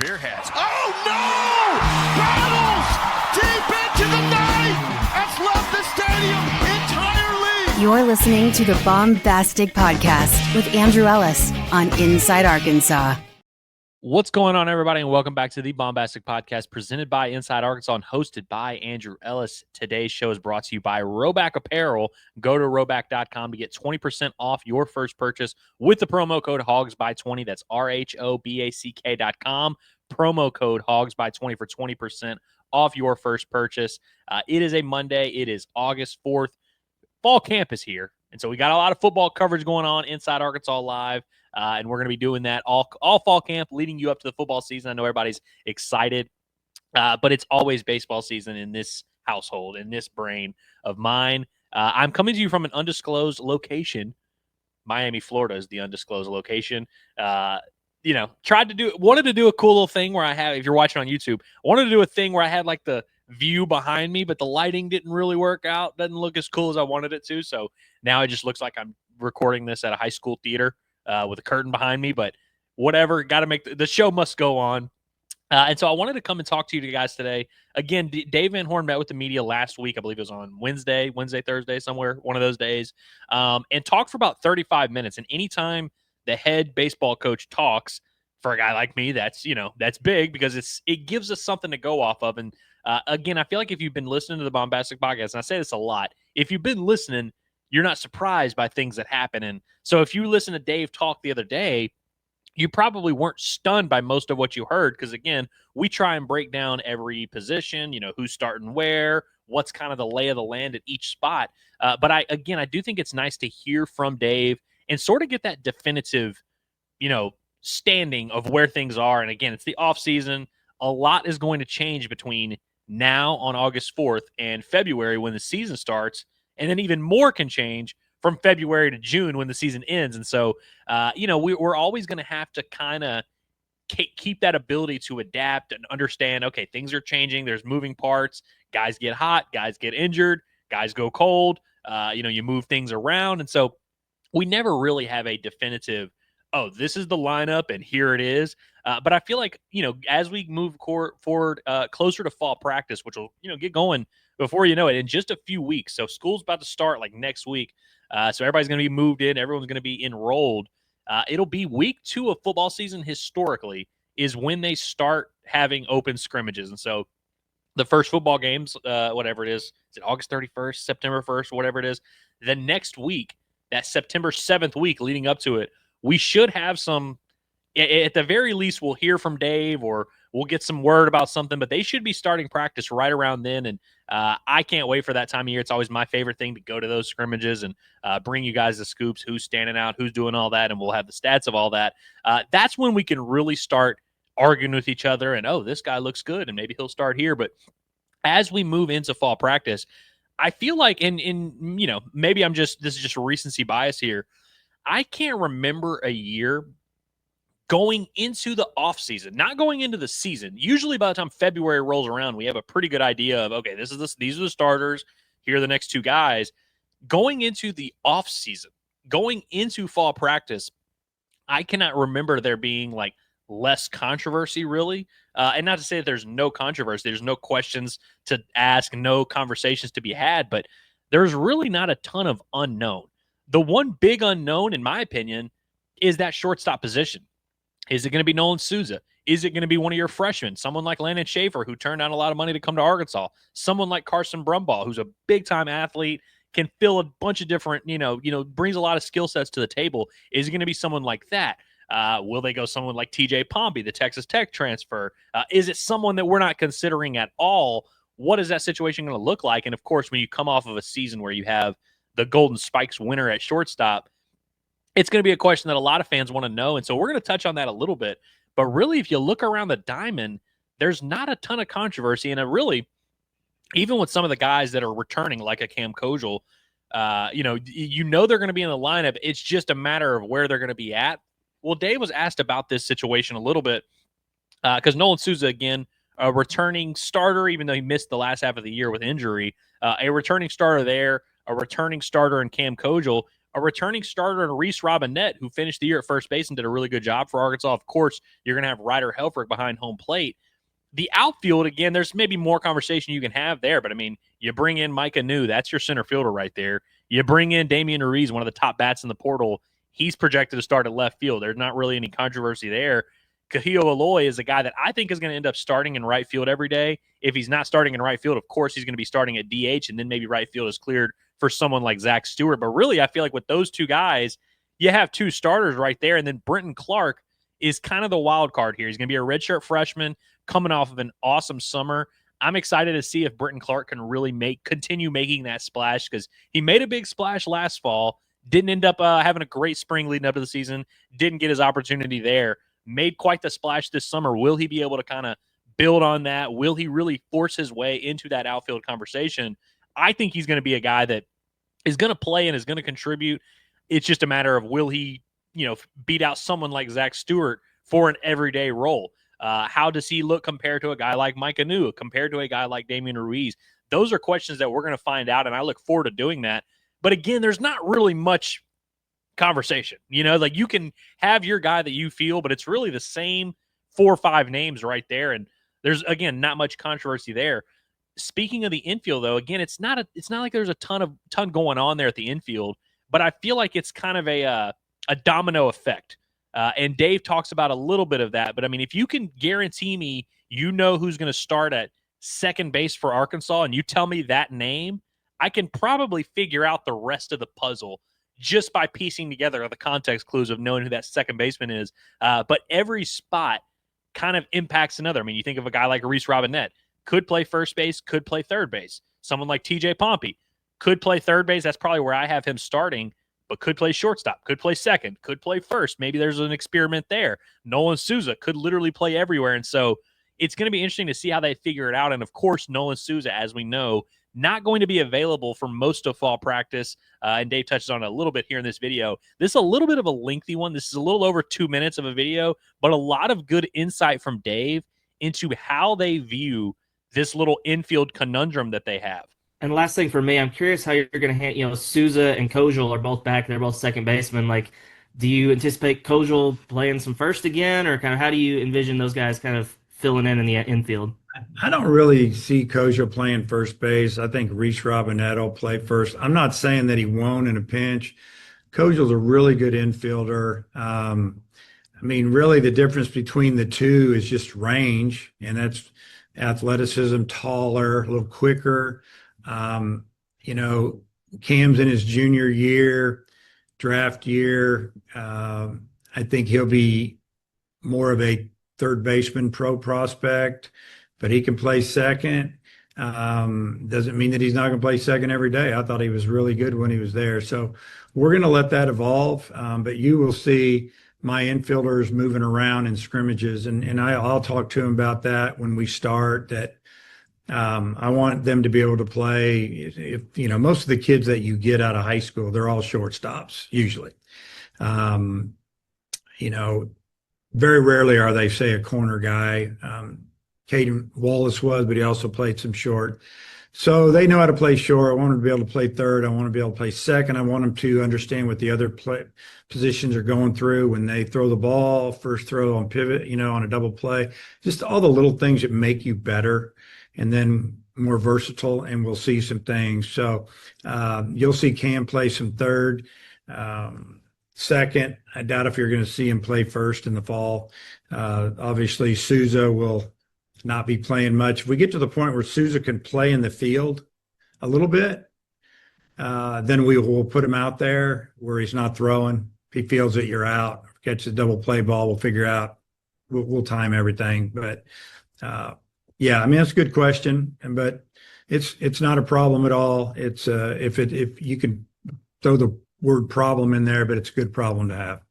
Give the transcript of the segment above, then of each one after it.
clear heads. Oh, no! Battles deep into the night has left the stadium entirely. You're listening to the Baumbastic Podcast with Andrew Ellis on Inside Arkansas. What's going on, everybody, and welcome back to the Baumbastic Podcast presented by Inside Arkansas and hosted by Andrew Ellis. Today's show is brought to you by Roback Apparel. Go to roback.com to get 20% off your first purchase with the promo code HOGSBY20. That's RHOBACK.com. Promo code HOGSBY20 for 20% off your first purchase. It is a Monday. It is August 4th. Fall camp is here, and so we got a lot of football coverage going on Inside Arkansas Live. And we're going to be doing that all fall camp leading you up to the football season. I know everybody's excited, but it's always baseball season in this household, in this brain of mine. I'm coming to you from an undisclosed location. Miami, Florida is the undisclosed location. Wanted to do a cool little thing where I have, if you're watching on YouTube, wanted to do a thing where I had like the view behind me, but the lighting didn't really work out. Doesn't look as cool as I wanted it to. So now it just looks like I'm recording this at a high school theater. With a curtain behind me, but whatever, got to make the show must go on. And so I wanted to come and talk to you guys today. Again, Dave Van Horn met with the media last week. I believe it was on Wednesday, Thursday, somewhere, one of those days, and talked for about 35 minutes. And anytime the head baseball coach talks, for a guy like me, that's big because it gives us something to go off of. And again, I feel like if you've been listening to the Baumbastic Podcast, and I say this a lot, if you've been listening, you're not surprised by things that happen. And so if you listen to Dave talk the other day, you probably weren't stunned by most of what you heard. Because again, we try and break down every position, who's starting where, what's kind of the lay of the land at each spot. But I do think it's nice to hear from Dave and sort of get that definitive, standing of where things are. And again, it's the off season. A lot is going to change between now on August 4th and February when the season starts. And then even more can change from February to June when the season ends. And so, we're always going to have to kind of keep that ability to adapt and understand, okay, things are changing. There's moving parts. Guys get hot. Guys get injured. Guys go cold. You move things around. And so we never really have a definitive, oh, this is the lineup and here it is. But I feel like, as we move forward closer to fall practice, which will, get going before you know it in just a few weeks. So school's about to start like next week. So everybody's going to be moved in. Everyone's going to be enrolled. It'll be week 2 of football season historically is when they start having open scrimmages. And so the first football games, whatever it is it August 31st, September 1st, whatever it is, the next week, that September 7th week leading up to it, we should have some, at the very least, we'll hear from Dave or we'll get some word about something, but they should be starting practice right around then. And I can't wait for that time of year. It's always my favorite thing to go to those scrimmages and bring you guys the scoops, who's standing out, who's doing all that, and we'll have the stats of all that. That's when we can really start arguing with each other and, oh, this guy looks good, and maybe he'll start here. But as we move into fall practice, I feel like, maybe this is just recency bias here. I can't remember a year going into the offseason, not going into the season. Usually by the time February rolls around, we have a pretty good idea of, okay, these are the starters. Here are the next 2 guys. Going into the offseason, going into fall practice, I cannot remember there being like less controversy really. And not to say that there's no controversy. There's no questions to ask, no conversations to be had, but there's really not a ton of unknown. The one big unknown, in my opinion, is that shortstop position. Is it going to be Nolan Souza? Is it going to be one of your freshmen? Someone like Landon Schaefer, who turned down a lot of money to come to Arkansas. Someone like Carson Brumbaugh, who's a big-time athlete, can fill a bunch of different, brings a lot of skill sets to the table. Is it going to be someone like that? Will they go someone like TJ Pompey, the Texas Tech transfer? Is it someone that we're not considering at all? What is that situation going to look like? And, of course, when you come off of a season where you have the Golden Spikes winner at shortstop, it's going to be a question that a lot of fans want to know. And so we're going to touch on that a little bit. But really, if you look around the diamond, there's not a ton of controversy. And even with some of the guys that are returning, like a Cam Kojal, they're going to be in the lineup. It's just a matter of where they're going to be at. Well, Dave was asked about this situation a little bit because Nolan Souza, again, a returning starter, even though he missed the last half of the year with injury, a returning starter there, a returning starter in Cam Kojal, a returning starter in Reese Robinette, who finished the year at first base and did a really good job for Arkansas. Of course, you're going to have Ryder Helfrich behind home plate. The outfield, again, there's maybe more conversation you can have there, but I mean, you bring in Micah New, that's your center fielder right there. You bring in Damian Ruiz, one of the top bats in the portal. He's projected to start at left field. There's not really any controversy there. Kahio Aloy is a guy that I think is going to end up starting in right field every day. If he's not starting in right field, of course, he's going to be starting at DH, and then maybe right field is cleared for someone like Zach Stewart. But really, I feel like with those two guys, you have two starters right there, and then Brenton Clark is kind of the wild card here. He's going to be a redshirt freshman coming off of an awesome summer. I'm excited to see if Brenton Clark can really continue making that splash, because he made a big splash last fall, didn't end up having a great spring leading up to the season, didn't get his opportunity there, made quite the splash this summer. Will he be able to kind of build on that? Will he really force his way into that outfield conversation? I think he's going to be a guy that is going to play and is going to contribute. It's just a matter of will he, beat out someone like Zach Stewart for an everyday role? How does he look compared to a guy like Micah New, compared to a guy like Damian Ruiz? Those are questions that we're going to find out, and I look forward to doing that. But again, there's not really much conversation. Like you can have your guy that you feel, but it's really the same 4 or 5 names right there. And there's, again, not much controversy there. Speaking of the infield, though, again, it's not like there's a ton going on there at the infield, but I feel like it's kind of a domino effect. And Dave talks about a little bit of that. But I mean, if you can guarantee me, who's going to start at second base for Arkansas, and you tell me that name, I can probably figure out the rest of the puzzle just by piecing together the context clues of knowing who that second baseman is. But every spot kind of impacts another. I mean, you think of a guy like Reese Robinette, could play first base, could play third base. Someone like TJ Pompey could play third base. That's probably where I have him starting, but could play shortstop, could play second, could play first. Maybe there's an experiment there. Nolan Souza could literally play everywhere. And so it's going to be interesting to see how they figure it out. And of course, Nolan Souza, as we know, not going to be available for most of fall practice. And Dave touches on it a little bit here in this video. This is a little bit of a lengthy one. This is a little over 2 minutes of a video, but a lot of good insight from Dave into how they view this little infield conundrum that they have. And last thing for me, I'm curious how you're going to handle, Souza and Kojal are both back. They're both second basemen. Like, do you anticipate Kojal playing some first again, or kind of how do you envision those guys kind of filling in the infield? I don't really see Kojal playing first base. I think Reese Robinette will play first. I'm not saying that he won't in a pinch. Kojal's a really good infielder. Really the difference between the two is just range, and that's athleticism, taller, a little quicker. Cam's in his junior year, draft year. I think he'll be more of a third baseman pro prospect, but he can play second. Doesn't mean that he's not going to play second every day. I thought he was really good when he was there. So we're going to let that evolve. But you will see my infielders moving around in scrimmages, and I'll talk to him about that when we start. That I want them to be able to play. If most of the kids that you get out of high school, they're all shortstops usually. Very rarely are they, say, a corner guy. Caden Wallace was, but he also played some short. So they know how to play short. I want them to be able to play third. I want to be able to play second. I want them to understand what the other positions are going through when they throw the ball, first throw on pivot, on a double play. Just all the little things that make you better and then more versatile, and we'll see some things. So you'll see Cam play some third. Second, I doubt if you're going to see him play first in the fall. Obviously, Souza will not be playing much. If we get to the point where Souza can play in the field a little bit, then we will put him out there where he's not throwing. If he feels that you're out, catch a double play ball, we'll figure out. We'll time everything. But, that's a good question. But it's not a problem at all. It's if you can throw the word problem in there, but it's a good problem to have.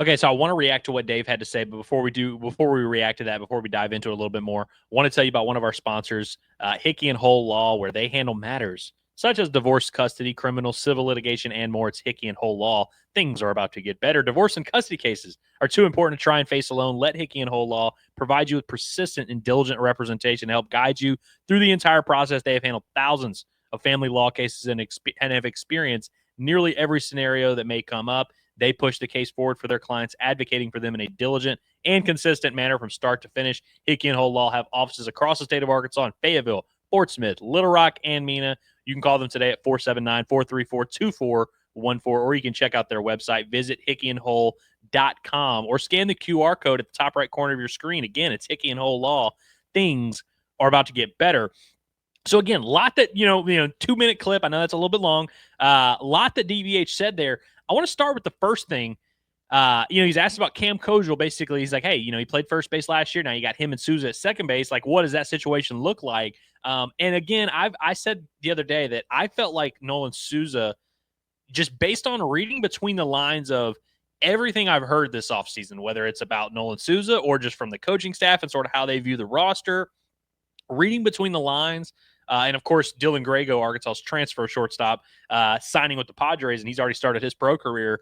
Okay, so I want to react to what Dave had to say, but before we react to that, before we dive into it a little bit more, I want to tell you about one of our sponsors, Hickey and Hole Law, where they handle matters such as divorce, custody, criminal, civil litigation, and more. It's Hickey and Hole Law. Things are about to get better. Divorce and custody cases are too important to try and face alone. Let Hickey and Hole Law provide you with persistent and diligent representation to help guide you through the entire process. They have handled thousands of family law cases and have experienced nearly every scenario that may come up. They push the case forward for their clients, advocating for them in a diligent and consistent manner from start to finish. Hickey and Hull Law have offices across the state of Arkansas in Fayetteville, Fort Smith, Little Rock, and Mena. You can call them today at 479-434-2414, or you can check out their website. Visit hickeyandhull.com or scan the QR code at the top right corner of your screen. Again, it's Hickey and Hull Law. Things are about to get better. So again, lot that, 2-minute clip. I know that's a little bit long. Lot that DVH said there. I want to start with the first thing. He's asked about Cam Kojul. Basically, he's like, hey, he played first base last year. Now you got him and Souza at second base. Like, what does that situation look like? And again, I said the other day that I felt like Nolan Souza, just based on reading between the lines of everything I've heard this offseason, whether it's about Nolan Souza or just from the coaching staff and sort of how they view the roster, reading between the lines, and of course, Dylan Grego, Arkansas's transfer shortstop, signing with the Padres, and he's already started his pro career.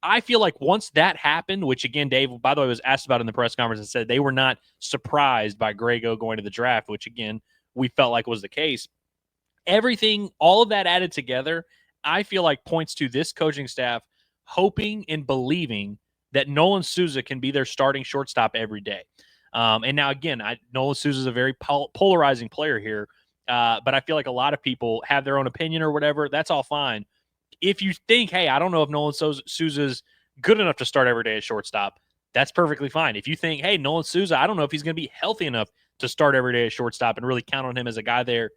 I feel like once that happened, which again, Dave, by the way, was asked about in the press conference and said they were not surprised by Grego going to the draft, which again, we felt like was the case. Everything, all of that added together, I feel like points to this coaching staff hoping and believing that Nolan Souza can be their starting shortstop every day. And now, again, Nolan Souza is a very polarizing player here, but I feel like a lot of people have their own opinion or whatever. That's all fine. If you think, hey, I don't know if Nolan Souza's good enough to start every day at shortstop, that's perfectly fine. If you think, hey, Nolan Souza, I don't know if he's going to be healthy enough to start every day at shortstop and really count on him as a guy there,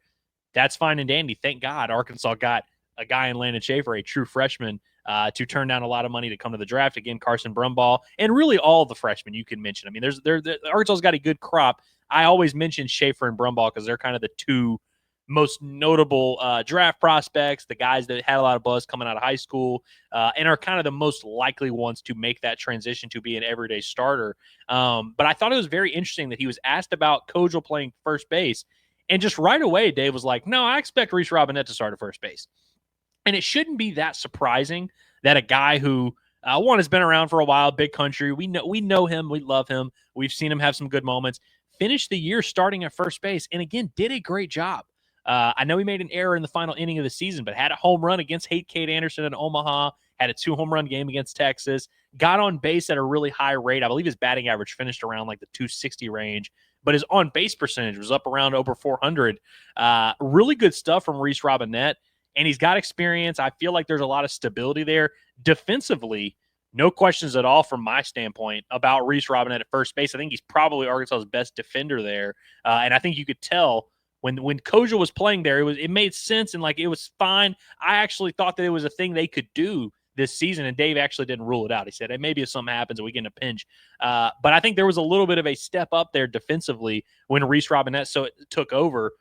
that's fine and dandy. Thank God Arkansas got a guy in Landon Schaefer, a true freshman, to turn down a lot of money to come to the draft. Again, Carson Brumbaugh, and really all the freshmen you can mention. I mean, Arkansas's got a good crop. I always mention Schaefer and Brumbaugh because they're kind of the two most notable draft prospects, the guys that had a lot of buzz coming out of high school, and are kind of the most likely ones to make that transition to be an everyday starter. But I thought it was very interesting that he was asked about Kojul playing first base, and just right away, Dave was like, no, I expect Reese Robinette to start at first base. And it shouldn't be that surprising that a guy who, one, has been around for a while, big country, we know him, we love him, we've seen him have some good moments, finished the year starting at first base, and again, did a great job. I know he made an error in the final inning of the season, but had a home run against Cade Anderson in Omaha, had a 2-home-run game against Texas, got on base at a really high rate. I believe his batting average finished around like the 260 range, but his on-base percentage was up around over 400. Really good stuff from Reese Robinette, and he's got experience. I feel like there's a lot of stability there. Defensively, no questions at all from my standpoint about Reese Robinette at first base. I think he's probably Arkansas's best defender there, and I think you could tell when Kojul was playing there, it made sense and like it was fine. I actually thought that it was a thing they could do this season, and Dave actually didn't rule it out. He said, hey, maybe if something happens and we get in a pinch. But I think there was a little bit of a step up there defensively when Reese Robinette took over.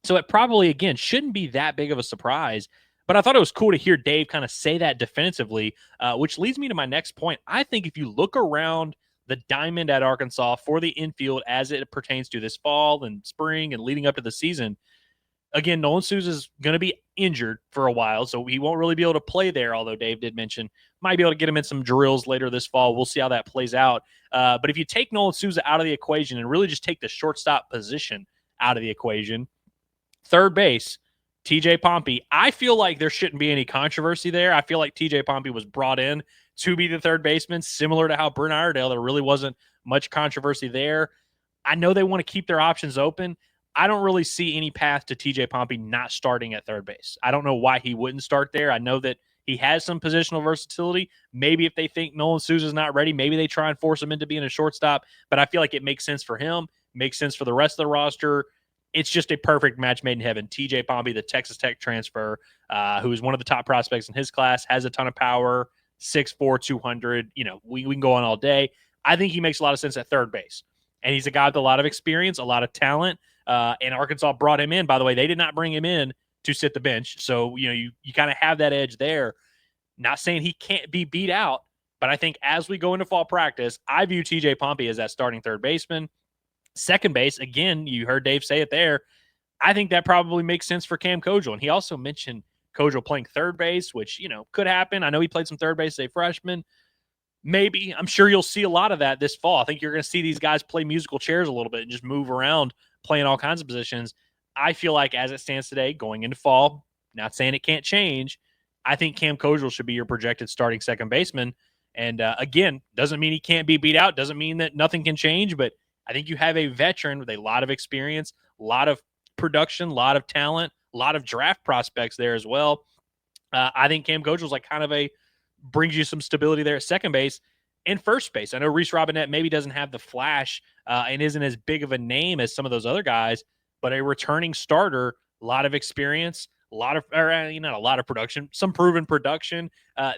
So it probably, again, shouldn't be that big of a surprise. But I thought it was cool to hear Dave kind of say that defensively, which leads me to my next point. I think if you look around the diamond at Arkansas for the infield as it pertains to this fall and spring and leading up to the season, again, Nolan Souza is going to be injured for a while, so he won't really be able to play there, although Dave did mention might be able to get him in some drills later this fall. We'll see how that plays out. But if you take Nolan Souza out of the equation and really just take the shortstop position out of the equation, third base, TJ Pompey, I feel like there shouldn't be any controversy there. I feel like TJ Pompey was brought in to be the third baseman, similar to how Brent Iredale, there really wasn't much controversy there. I know they want to keep their options open. I don't really see any path to TJ Pompey not starting at third base. I don't know why he wouldn't start there. I know that he has some positional versatility. Maybe if they think Nolan Souza's not ready, maybe they try and force him into being a shortstop. But I feel like it makes sense for him, makes sense for the rest of the roster. It's just a perfect match made in heaven. TJ Pompey, the Texas Tech transfer, who is one of the top prospects in his class, has a ton of power, 6'4", 200. We can go on all day. I think he makes a lot of sense at third base. And he's a guy with a lot of experience, a lot of talent. And Arkansas brought him in. By the way, they did not bring him in to sit the bench. So, you kind of have that edge there. Not saying he can't be beat out, but I think as we go into fall practice, I view TJ Pompey as that starting third baseman. Second base, again, you heard Dave say it there. I think that probably makes sense for Cam Kojul. And he also mentioned Kojul playing third base, which, could happen. I know he played some third base as a freshman. Maybe. I'm sure you'll see a lot of that this fall. I think you're going to see these guys play musical chairs a little bit and just move around, playing all kinds of positions. I feel like as it stands today, going into fall, not saying it can't change, I think Cam Kojal should be your projected starting second baseman. And again, doesn't mean he can't be beat out, doesn't mean that nothing can change, but I think you have a veteran with a lot of experience, a lot of production, a lot of talent, a lot of draft prospects there as well. I think Cam Kojal is like kind of brings you some stability there at second base and first base. I know Reese Robinette maybe doesn't have the flash and isn't as big of a name as some of those other guys, but a returning starter, a lot of experience, not a lot of production, some proven production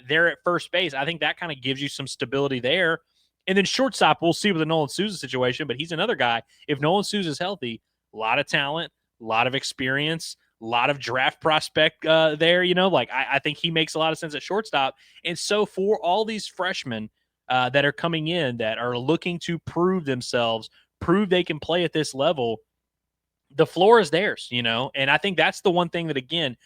there at first base. I think that kind of gives you some stability there. And then shortstop, we'll see with the Nolan Souza situation, but he's another guy. If Nolan Souza is healthy, a lot of talent, a lot of experience, a lot of draft prospect there. I think he makes a lot of sense at shortstop. And so for all these freshmen that are coming in that are looking to prove themselves, prove they can play at this level, the floor is theirs, and I think that's the one thing that, again,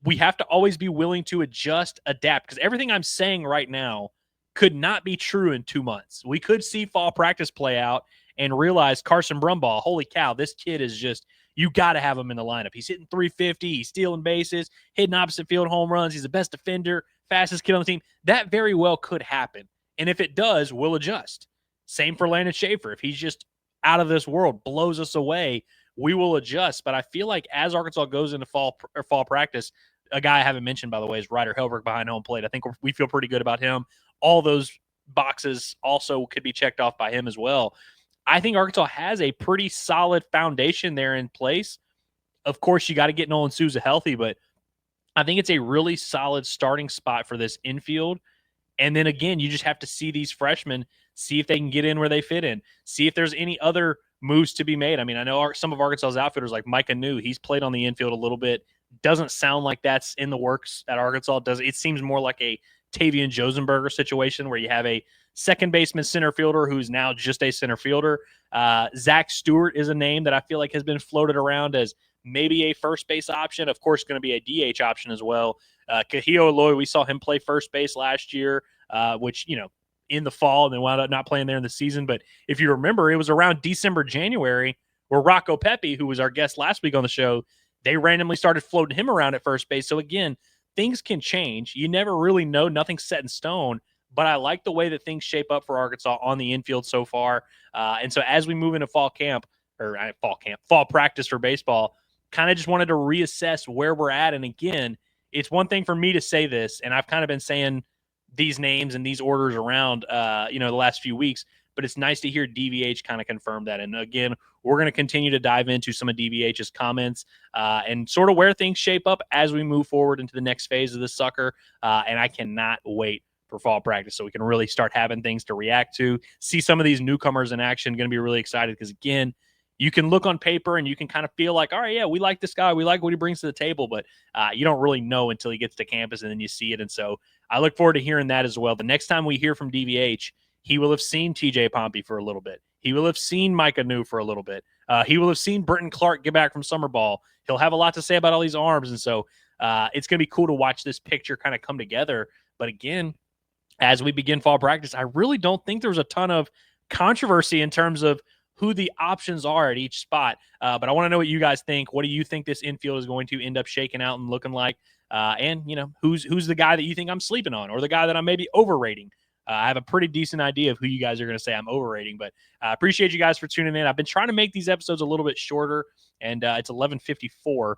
we have to always be willing to adjust, adapt, because everything I'm saying right now could not be true in 2 months. We could see fall practice play out and realize Carson Brumbaugh, holy cow, this kid is just, you got to have him in the lineup. He's hitting 350, he's stealing bases, hitting opposite field home runs, he's the best defender, fastest kid on the team. That very well could happen. And if it does, we'll adjust. Same for Landon Schaefer. If he's just out of this world, blows us away, we will adjust. But I feel like as Arkansas goes into fall practice, a guy I haven't mentioned, by the way, is Ryder Helberg behind home plate. I think we feel pretty good about him. All those boxes also could be checked off by him as well. I think Arkansas has a pretty solid foundation there in place. Of course, you got to get Nolan Souza healthy, but I think it's a really solid starting spot for this infield. And then again, you just have to see these freshmen, see if they can get in where they fit in, see if there's any other moves to be made. I mean, I know some of Arkansas's outfielders like Micah New, he's played on the infield a little bit. Doesn't sound like that's in the works at Arkansas. It seems more like a Tavian Josenberger situation where you have a second baseman center fielder who's now just a center fielder. Zach Stewart is a name that I feel like has been floated around as maybe a first base option. Of course, going to be a DH option as well. Kahio Aloy, we saw him play first base last year, which, in the fall, and then wound up not playing there in the season. But if you remember, it was around December, January, where Rocco Pepe, who was our guest last week on the show, they randomly started floating him around at first base. So again, things can change. You never really know. Nothing's set in stone. But I like the way that things shape up for Arkansas on the infield so far. And so as we move into fall practice for baseball, kind of just wanted to reassess where we're at. And again, it's one thing for me to say this, and I've kind of been saying these names and these orders around, the last few weeks, but it's nice to hear DVH kind of confirm that. And again, we're going to continue to dive into some of DVH's comments and sort of where things shape up as we move forward into the next phase of this sucker. And I cannot wait for fall practice so we can really start having things to react to, see some of these newcomers in action. Going to be really excited because, again, you can look on paper and you can kind of feel like, all right, yeah, we like this guy. We like what he brings to the table, but you don't really know until he gets to campus and then you see it. And so I look forward to hearing that as well. The next time we hear from DVH, he will have seen TJ Pompey for a little bit. He will have seen Micah New for a little bit. He will have seen Britton Clark get back from summer ball. He'll have a lot to say about all these arms. And so it's going to be cool to watch this picture kind of come together. But again, as we begin fall practice, I really don't think there's a ton of controversy in terms of who the options are at each spot. But I want to know what you guys think. What do you think this infield is going to end up shaking out and looking like? And, who's the guy that you think I'm sleeping on or the guy that I'm maybe overrating? I have a pretty decent idea of who you guys are going to say I'm overrating, but I appreciate you guys for tuning in. I've been trying to make these episodes a little bit shorter, and it's 11:54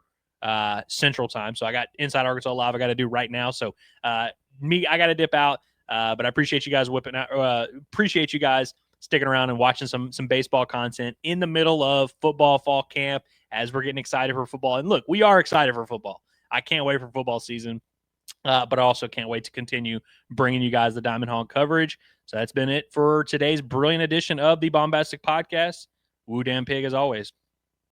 Central Time. So I got Inside Arkansas Live I got to do right now. So I got to dip out, but I appreciate you guys appreciate you guys sticking around and watching some baseball content in the middle of football fall camp as we're getting excited for football. And look, we are excited for football. I can't wait for football season. But I also can't wait to continue bringing you guys the Diamond Hog coverage. So that's been it for today's brilliant edition of the Baumbastic Podcast. Woo damn pig as always.